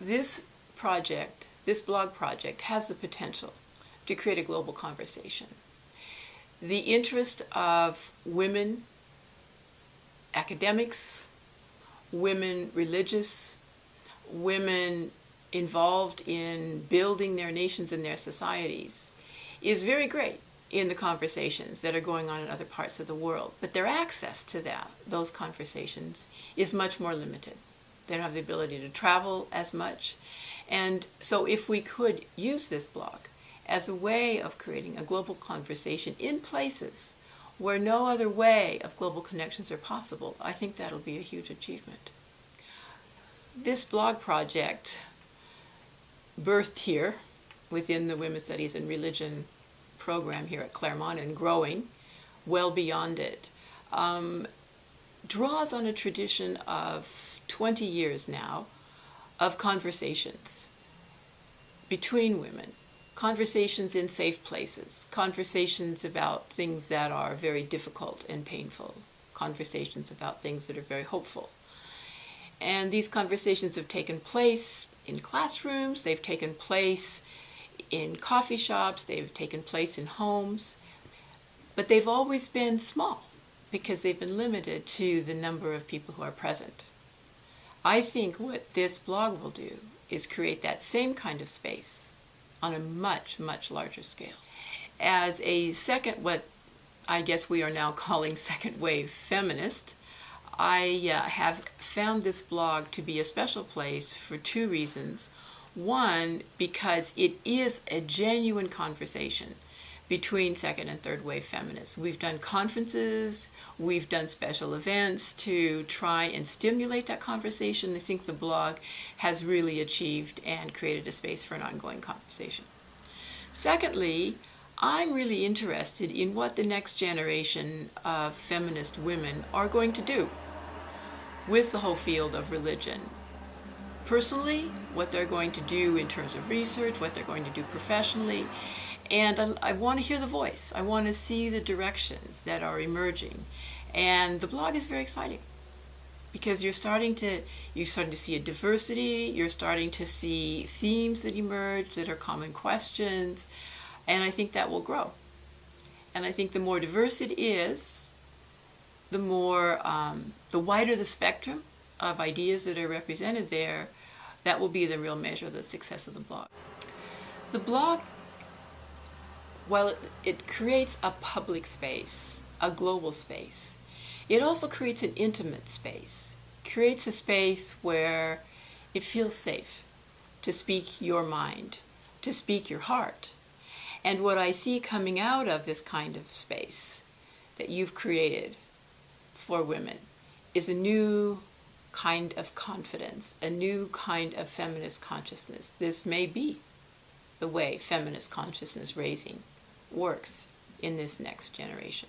This project, this blog project, has the potential to create a global conversation. The interest of women academics, women religious, women involved in building their nations and their societies is very great in the conversations that are going on in other parts of the world. But their access to those conversations is much more limited. They don't have the ability to travel as much. And so if we could use this blog as a way of creating a global conversation in places where no other way of global connections are possible, I think that'll be a huge achievement. This blog project birthed here within the Women's Studies and Religion program here at Claremont and growing well beyond it, draws on a tradition of 20 years now of conversations between women, conversations in safe places, conversations about things that are very difficult and painful, conversations about things that are very hopeful. And these conversations have taken place in classrooms, they've taken place in coffee shops, they've taken place in homes, but they've always been small because they've been limited to the number of people who are present. I think what this blog will do is create that same kind of space on a much, much larger scale. As a second, what I guess we are now calling second wave feminist, I have found this blog to be a special place for two reasons. One, because it is a genuine conversation between second and third wave feminists. We've done conferences, we've done special events to try and stimulate that conversation. I think the blog has really achieved and created a space for an ongoing conversation. Secondly, I'm really interested in what the next generation of feminist women are going to do with the whole field of religion. Personally, what they're going to do in terms of research, what they're going to do professionally, and I want to hear the voice. I want to see the directions that are emerging. And the blog is very exciting because you're starting to see a diversity, you're starting to see themes that emerge that are common questions, and I think that will grow. And I think the more diverse it is, the more, the wider the spectrum of ideas that are represented there, that will be the real measure of the success of the blog. The blog, while it creates a public space, a global space, it also creates an intimate space, creates a space where it feels safe to speak your mind, to speak your heart. And what I see coming out of this kind of space that you've created for women is a new kind of confidence, a new kind of feminist consciousness. This may be the way feminist consciousness raising works in this next generation.